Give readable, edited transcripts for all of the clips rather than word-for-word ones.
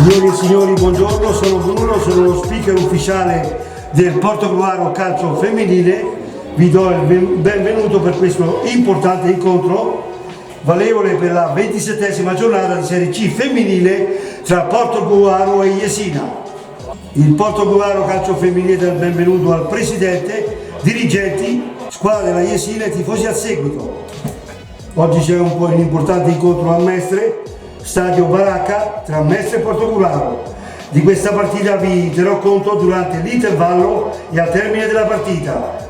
Signori e signori, buongiorno, sono Bruno, sono lo speaker ufficiale del Portogruaro Calcio Femminile. Vi do il benvenuto per questo importante incontro valevole per la 27esima giornata di Serie C femminile tra Portogruaro e Jesina. Il Portogruaro Calcio Femminile dà il benvenuto al presidente, dirigenti, squadra della Jesina e tifosi al seguito. Oggi c'è un importante incontro a Mestre, stadio Baracca tra Mestre e Portogruaro. Di questa partita vi terrò conto durante l'intervallo e al termine della partita.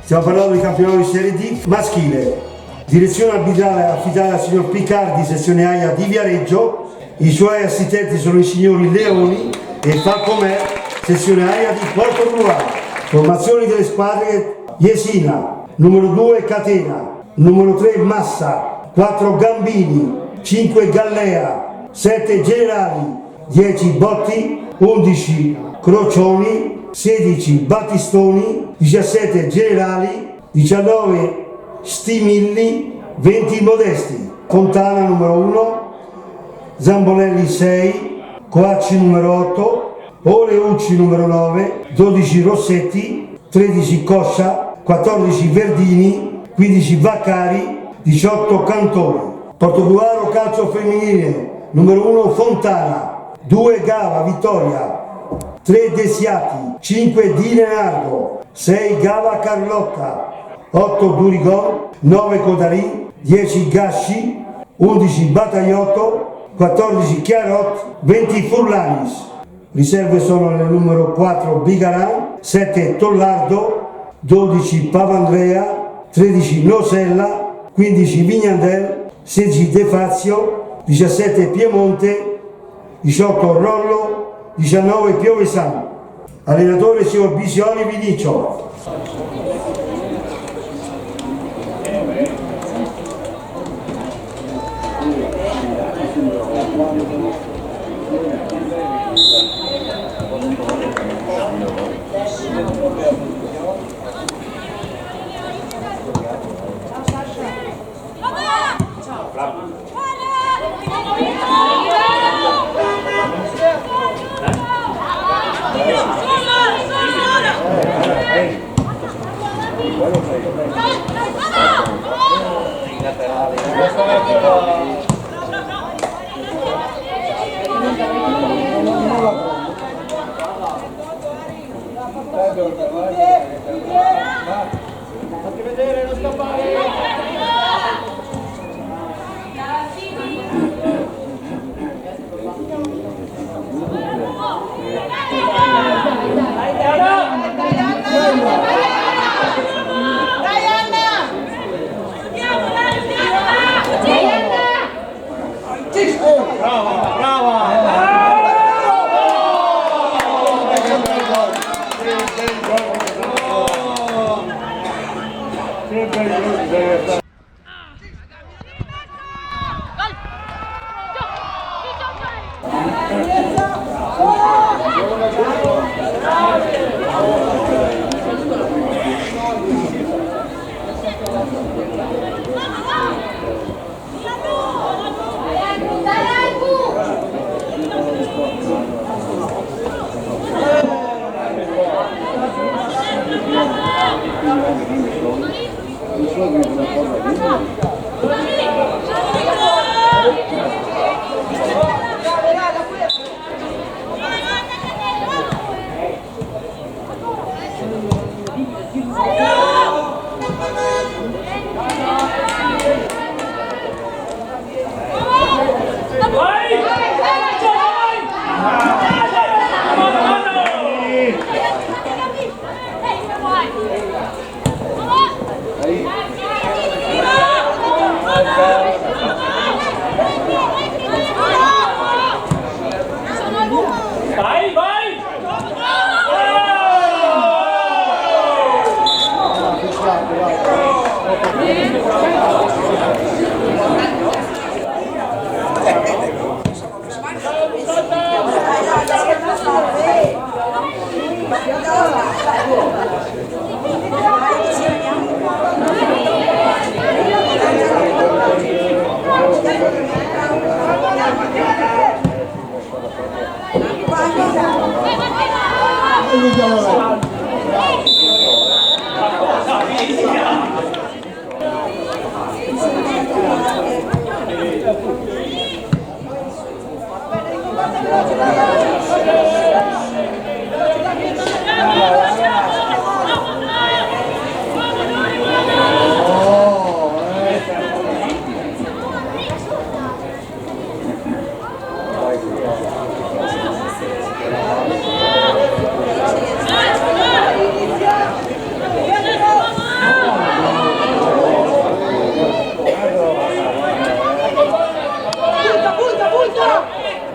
Stiamo parlando di campionato di Serie D maschile. Direzione arbitrale affidata al signor Piccardi, sezione AIA di Viareggio. I suoi assistenti sono i signori Leoni e Falcomè, sezione AIA di Portogruaro. Formazioni delle squadre: Jesina, numero 2 Catena, numero 3 Massa, 4 Gambini, 5 Gallea, 7 Generali, 10 Botti, 11 Crocioni, 16 Battistoni, 17 Generali, 19 Stimilli, 20 Modesti. Fontana numero 1, Zambolelli 6, Coacci numero 8, Oleucci numero 9, 12 Rossetti, 13 Coscia, 14 Verdini, 15 Vaccari, 18 Cantoni. Portogruaro Calcio Femminile, numero 1 Fontana, 2 Gava Vittoria, 3 Desiati, 5 Di Leonardo, 6 Gava Carlotta, 8 Durigon, 9 Codarì, 10 Gasci, 11 Battagliotto, 14 Chiarot, 20 Furlanis. Riserve sono le numero 4 Bigaran, 7 Tollardo, 12 Papandrea, 13 Nosella, 15 Vignandel, 16 De Fazio, 17 Piemonte, 18 Rollo, 19 Piovesano. Allenatore signor Bisioni Vinicio. Fatti vedere, non scappare! Brava, brava!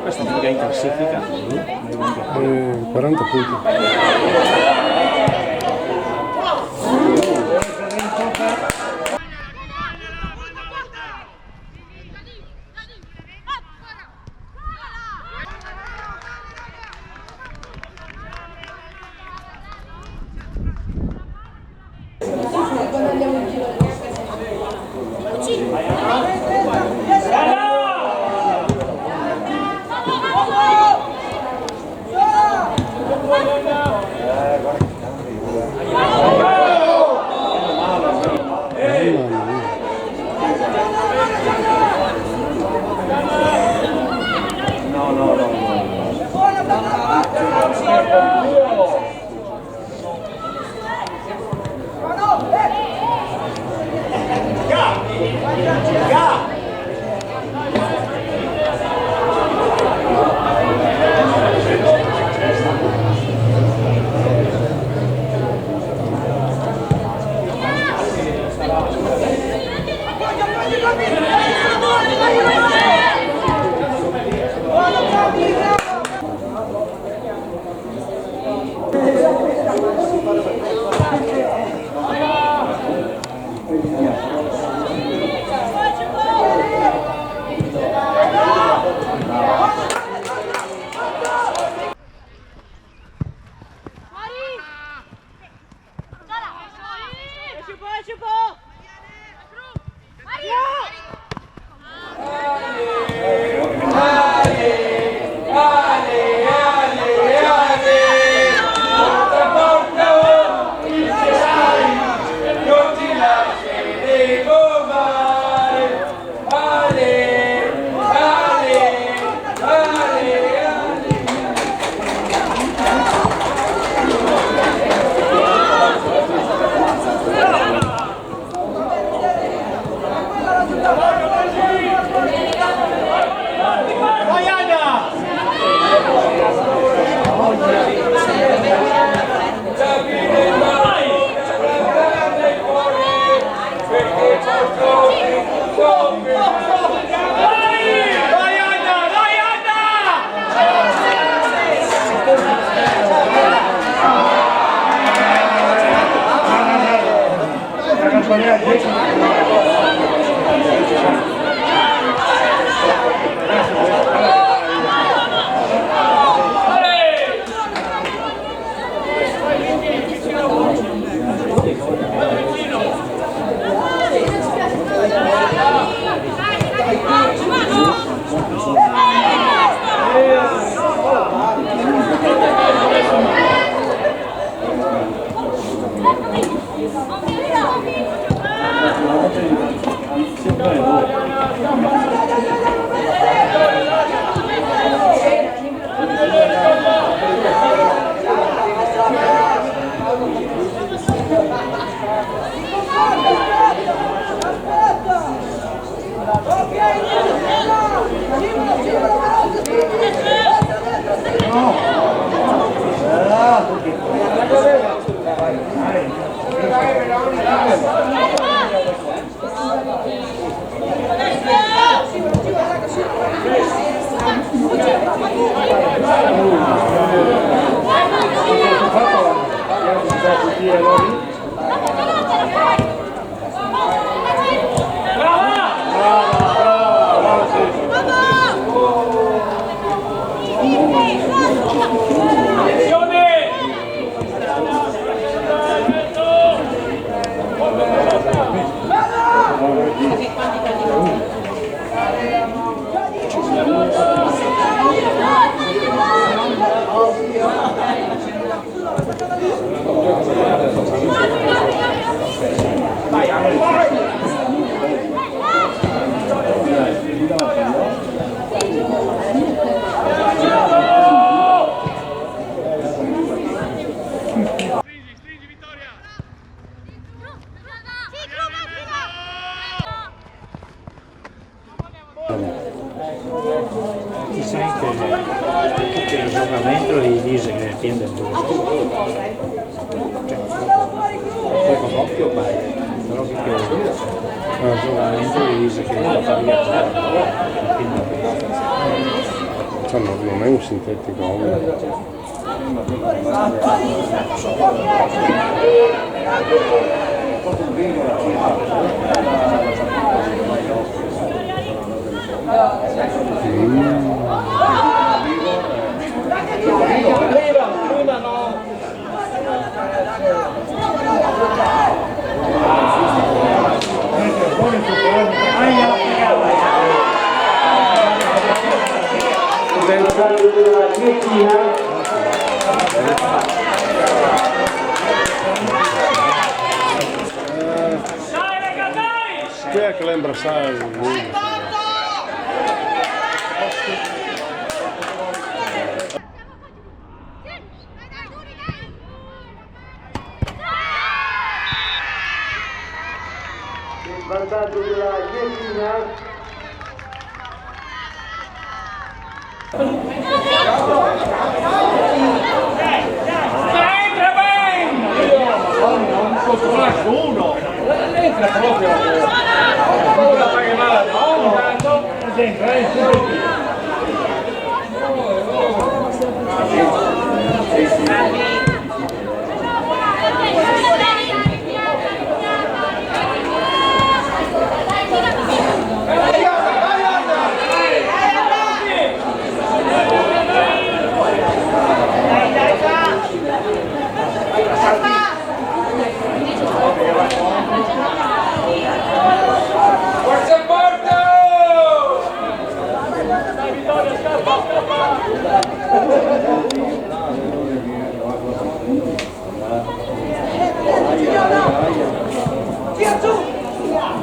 Questa figa in classifica. 40 punti. regolamento gli dice che tiende il due. Poi con occhio vai, però che il regolamento gli dice che la fa via. Cioè, non è un sintetico ovvio. Prima no. Qui è che l'embrassare. Il vantaggio della Jesina. Entra bene! Non posso nessuno! Entra proprio! Ora fai male, no? Tanto, entra, Forza Porto! Dai Vittorio, scappa,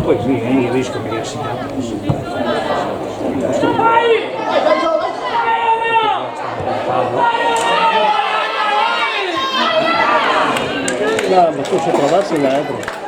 Poi qui il rischio che si dà. No, ma tu sei trovarsi in altro.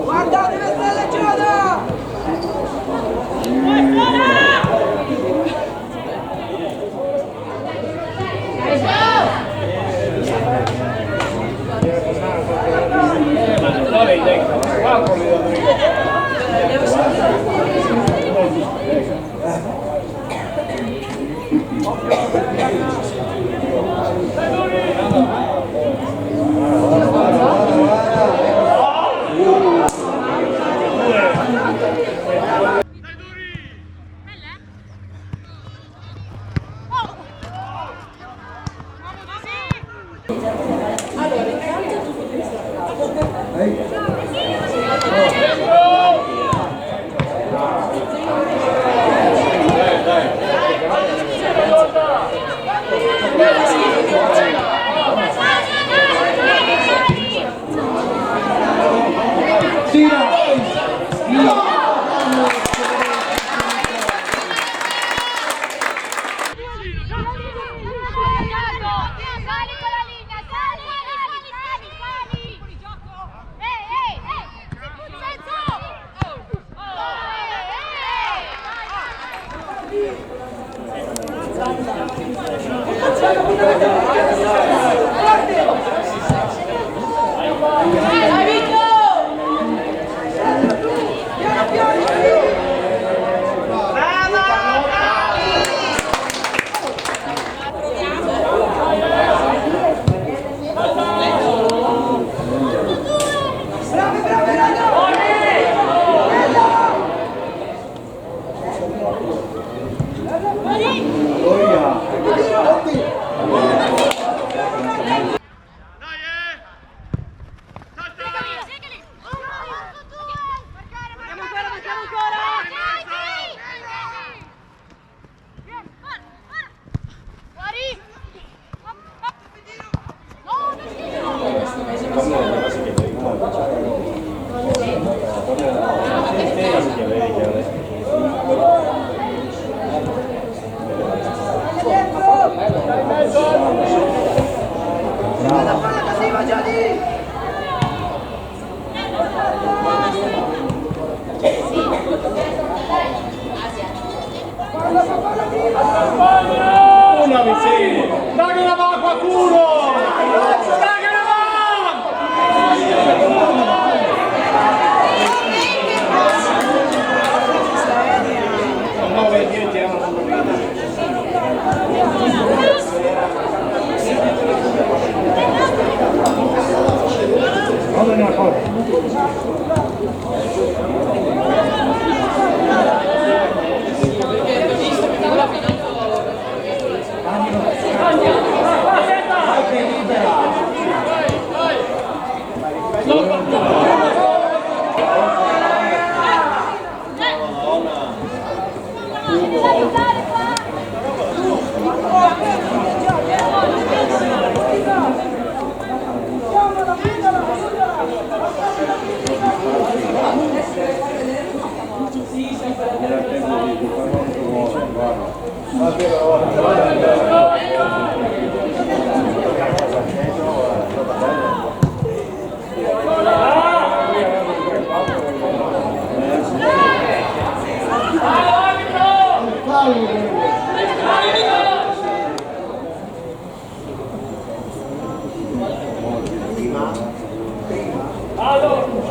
Guardate le stelle Giada! Una miseria! Dai che la va a qualcuno! Dai che la va!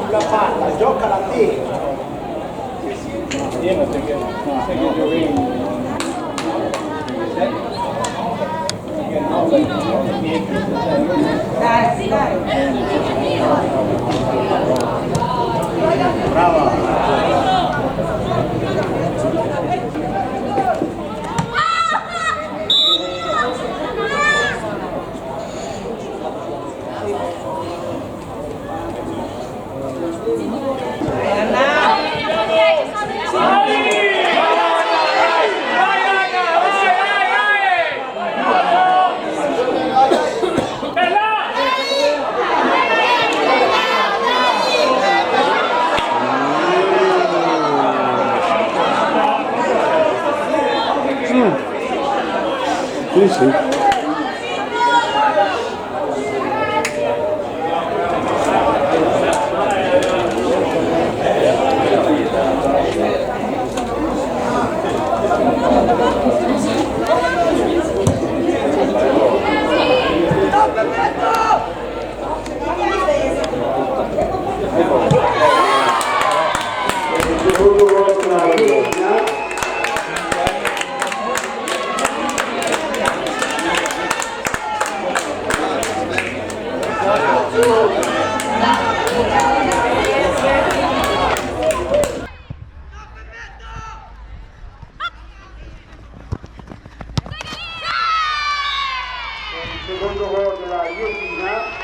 Sulla palla, gioca la te. Sì, sì. Secondo gol della Iotina.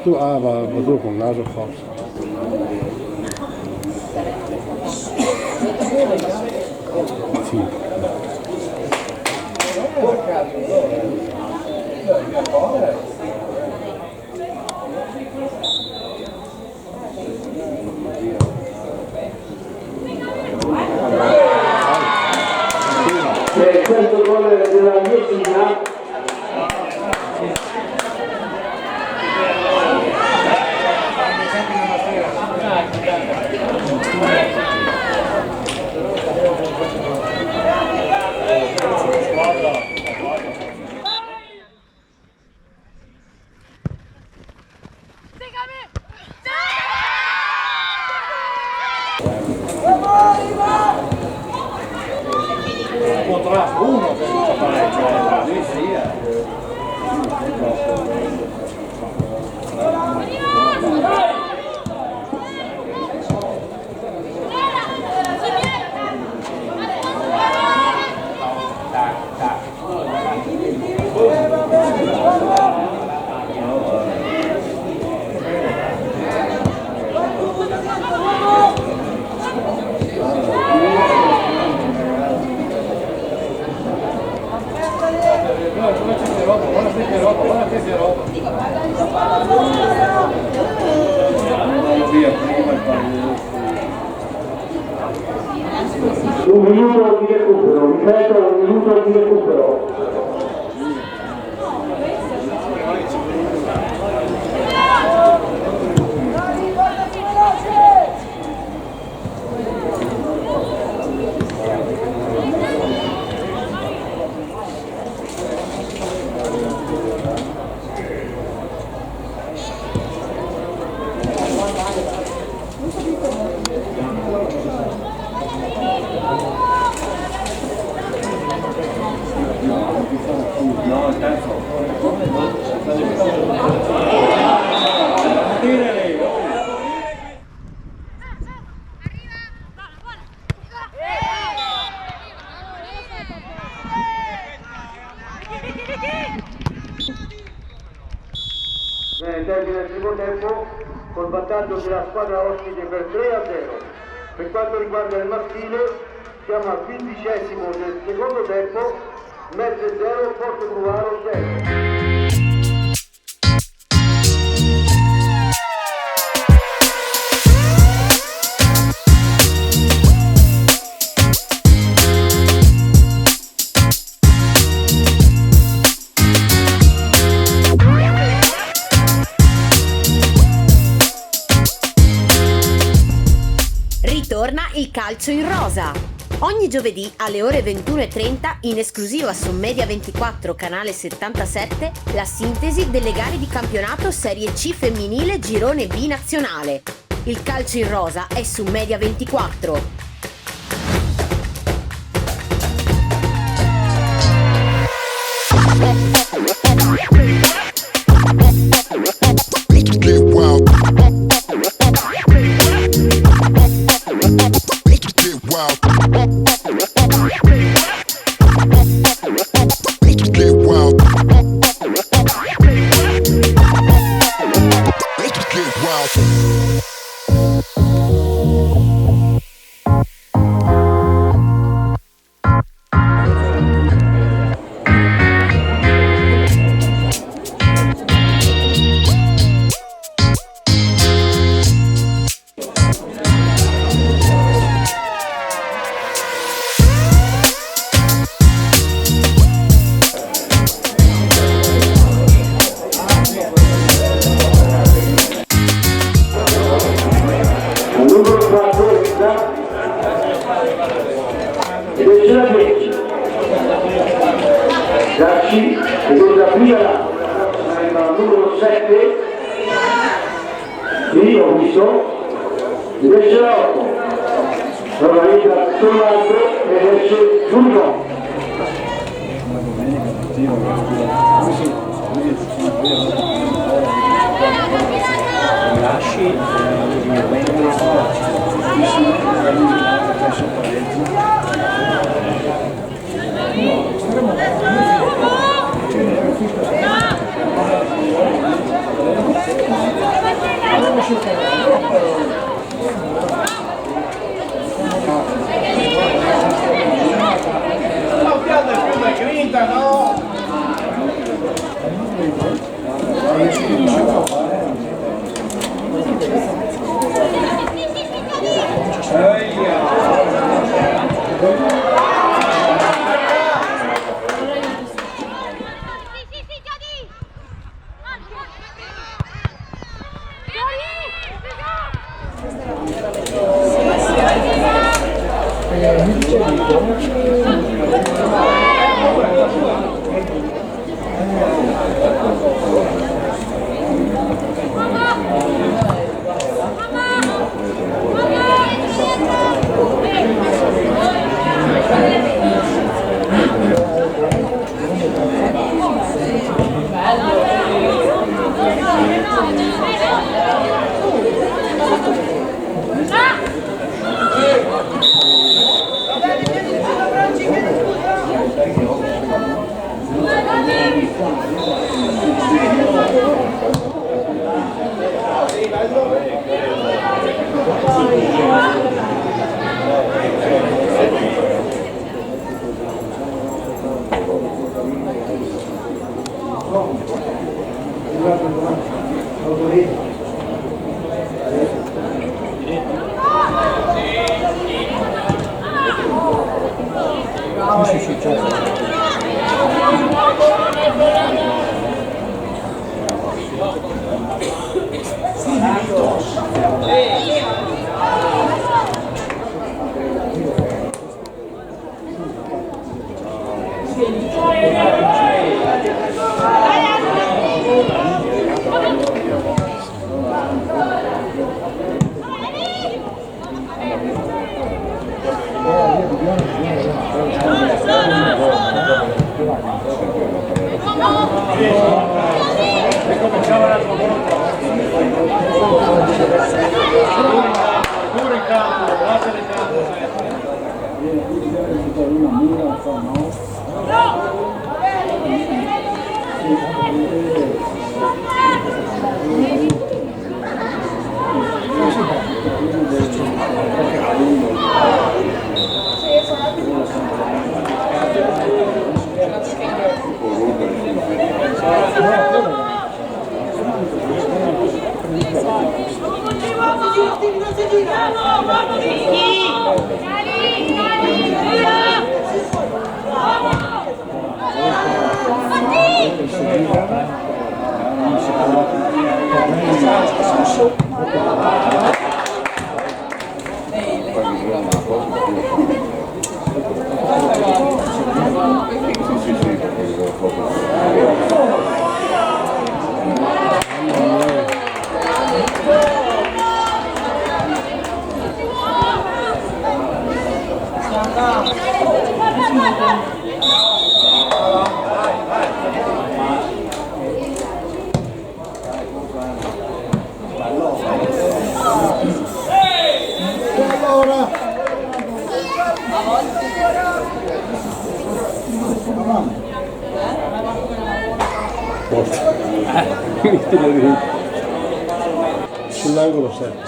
Tu va dopo un naso forse. Sì. Questo gol della Messina. Un minuto di recupero, ripeto, un minuto di recupero. Termina il primo tempo col vantaggio della squadra ospite per 3-0. Per quanto riguarda il maschile siamo al 15° del secondo tempo, Mezze 0, Portogruaro 0. Torna il calcio in rosa. Ogni giovedì alle ore 21:30 in esclusiva su Media 24 canale 77 la sintesi delle gare di campionato Serie C femminile girone B nazionale. Il calcio in rosa è su Media 24. Garci, ed è la prima al numero 7, lì ho visto, ed esce la 8, allora entra Tommaso ed esce Giulio. Sull'angolo serve.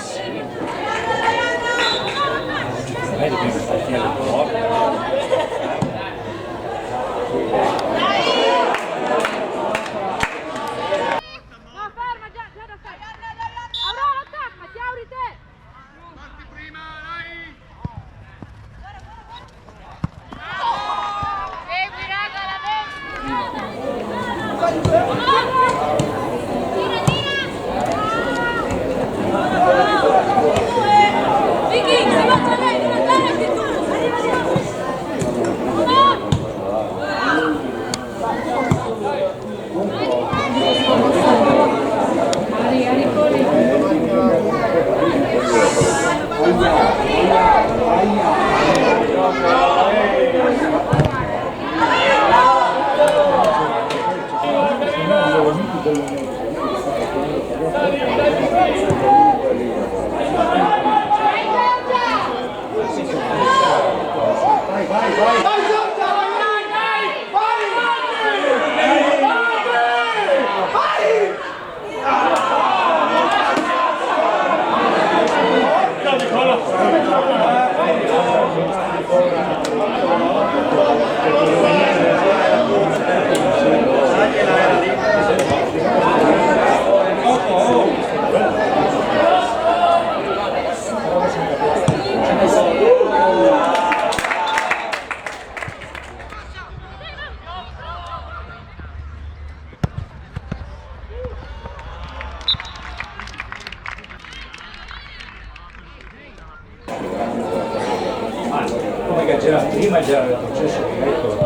prima già era processo diretto.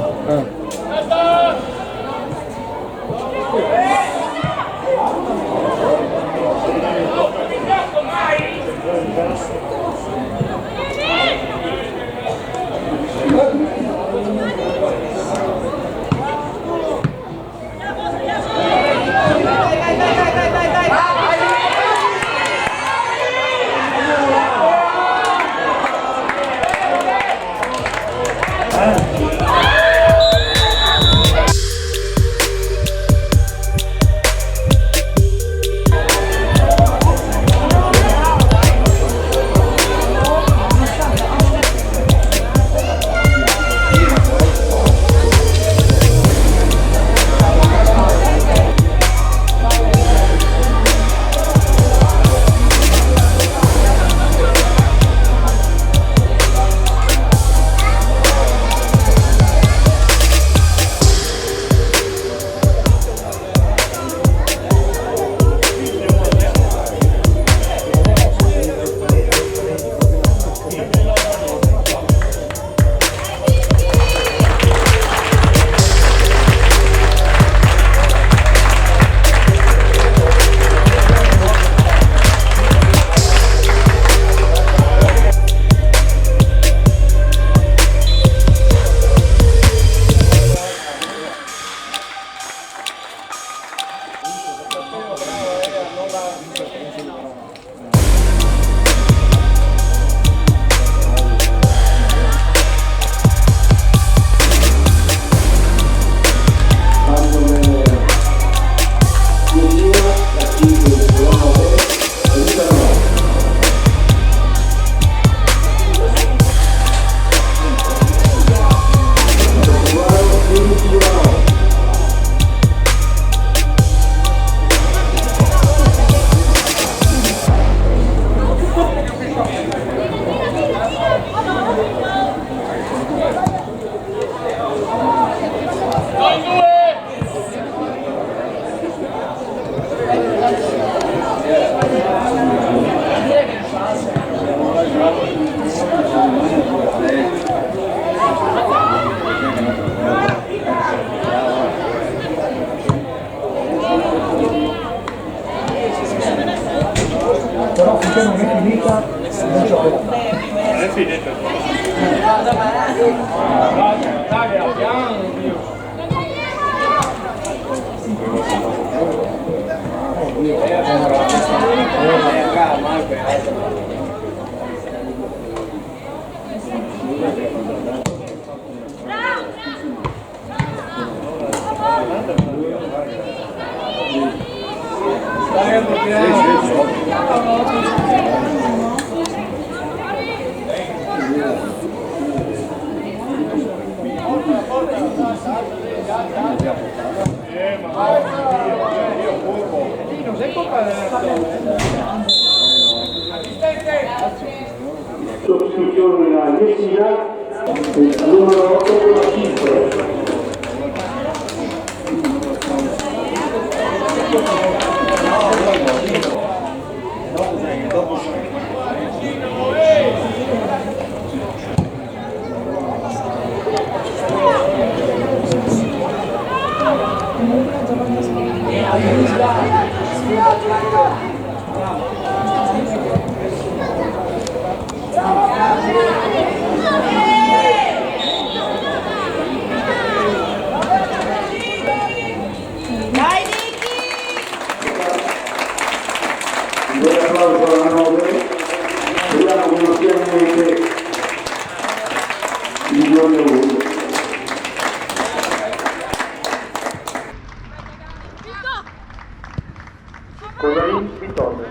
Però finché non è finita, non gioco. È finita. Dai, piano, Sostituzione della Messina, il numero 8,5. Un bel applauso alla 9, vediamo come finalmente il giorno 1. Cosarin Vittorio.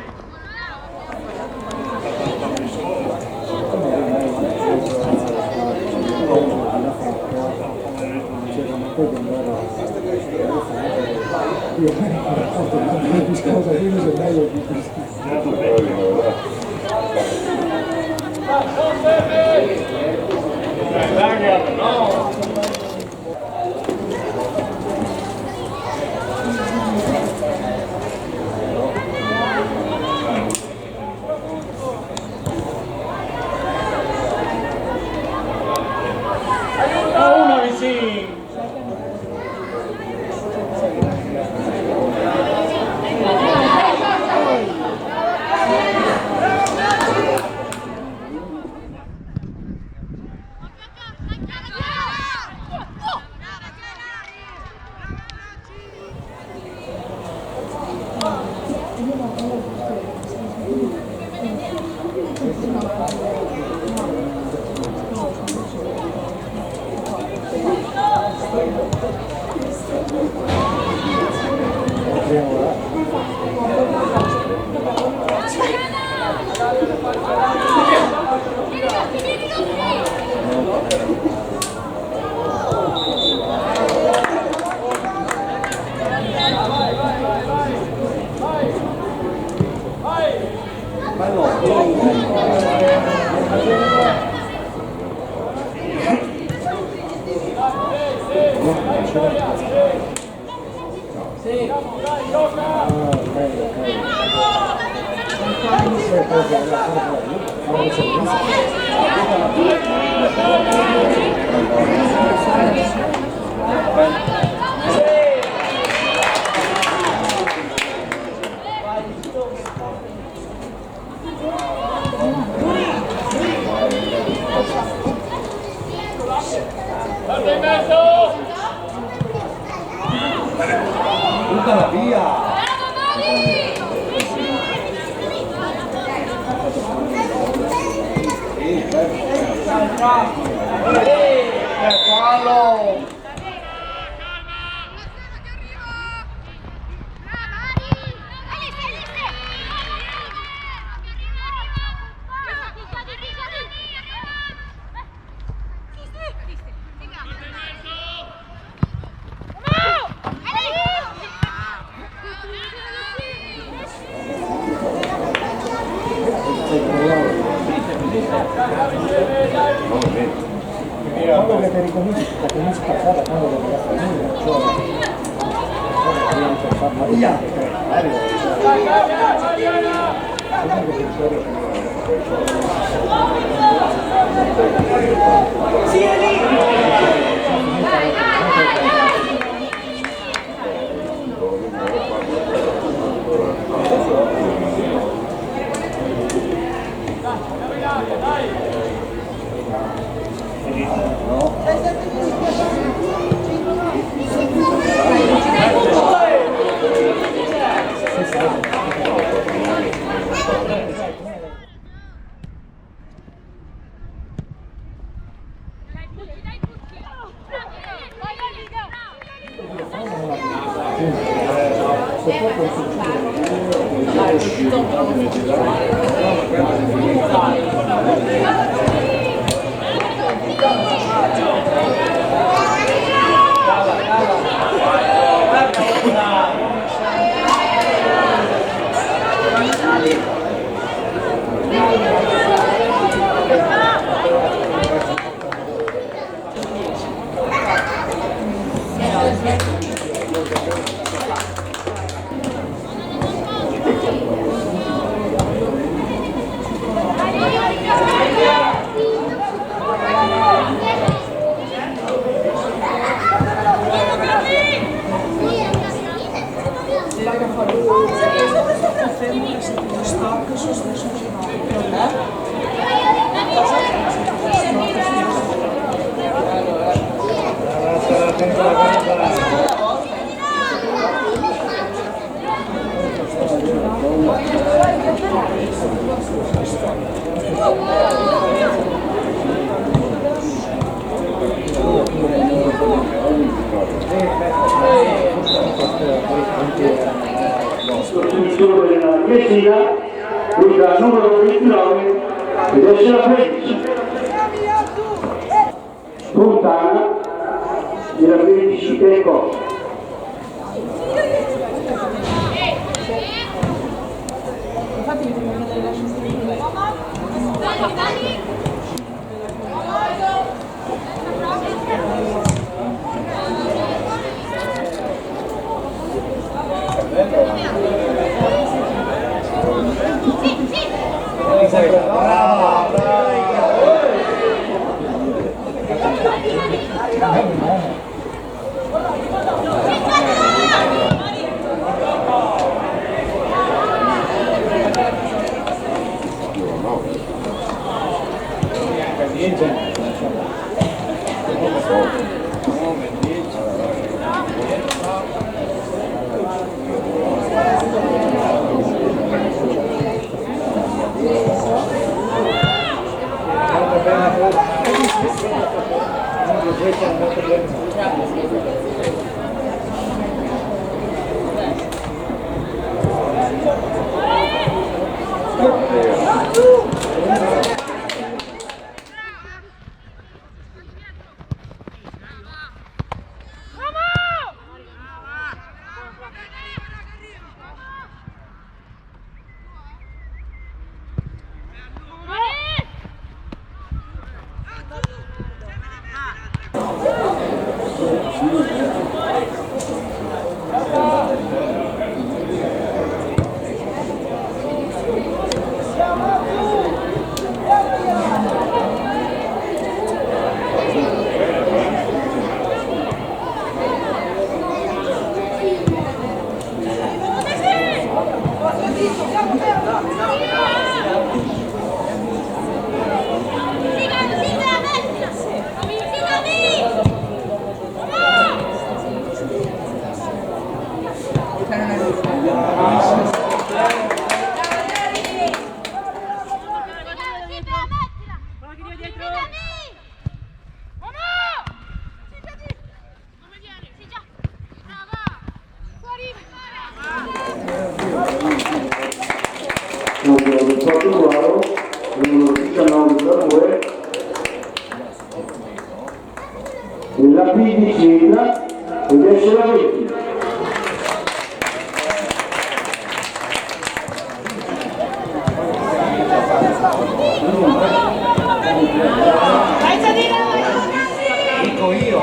Costruzione della chiesina, guida numero 29, ed esce la 13. Fontana, e la 13 Greco. Questa è andata Portogallo, numero 19 la P di Siena ed esce la 20. Dico io,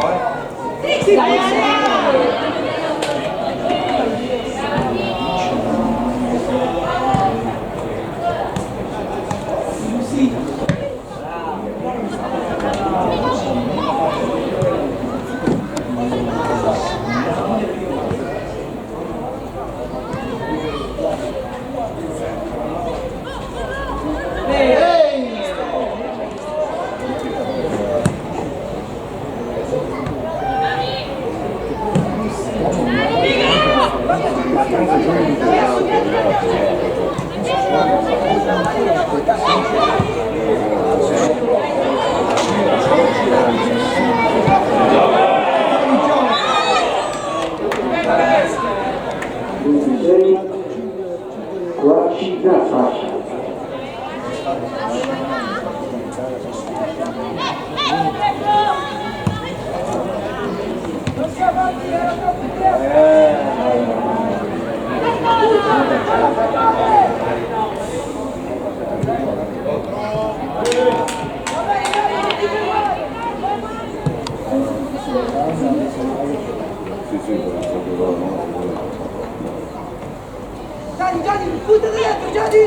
Gianni, buttati dentro, Gianni!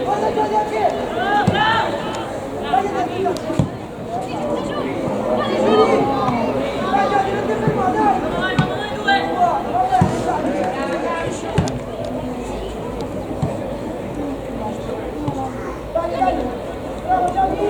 Guarda Gianni anche! Vai dentro! Dai Gianni, non ti fermare, dai! Dai, bravo Gianni!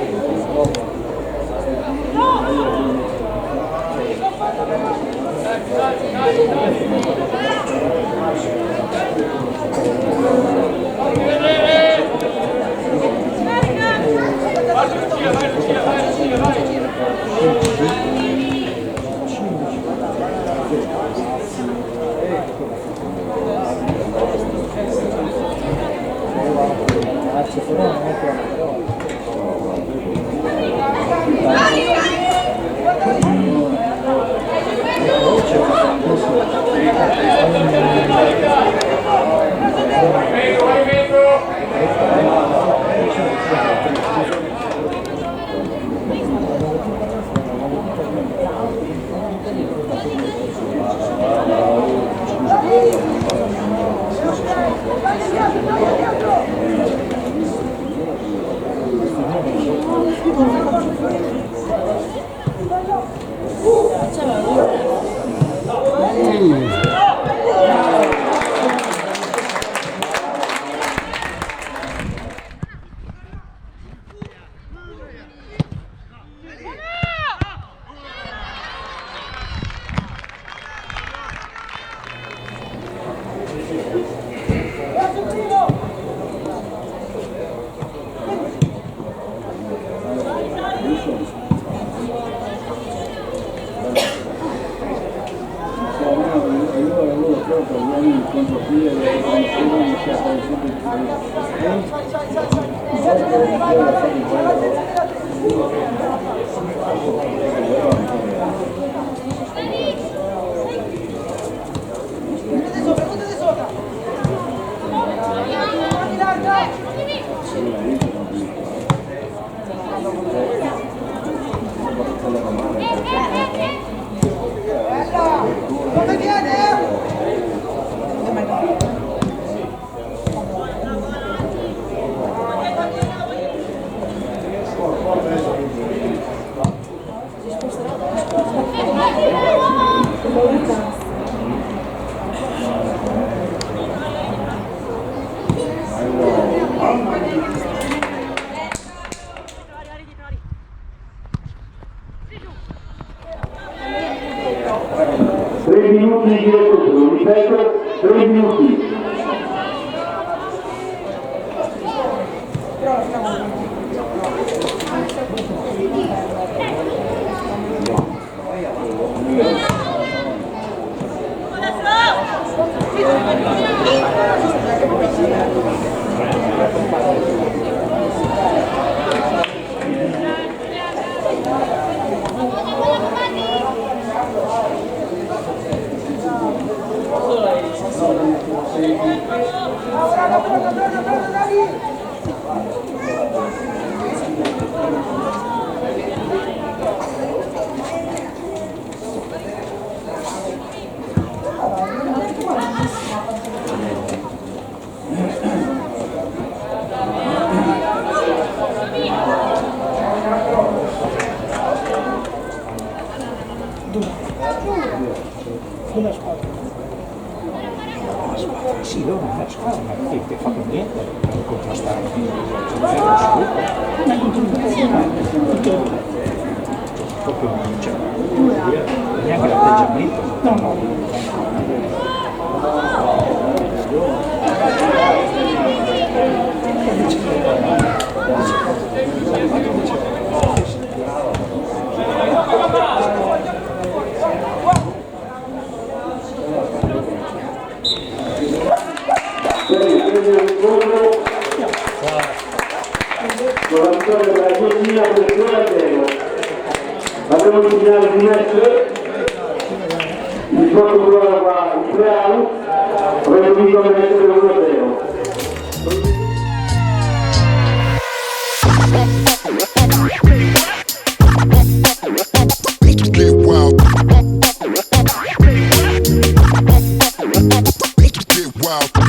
Minuti di recupero, ripeto, 3 minuti. Adesso! Sì, loro non è squadra, ma che fatto niente per contrastare proprio cioè, neanche l'atteggiamento. No. Con la vittoria della Argentina per 2-0. Abbiamo il finale di Mestre, il Portogallo va in play-out, abbiamo vinto a Mestre per 1-0. Get wild. Get wild.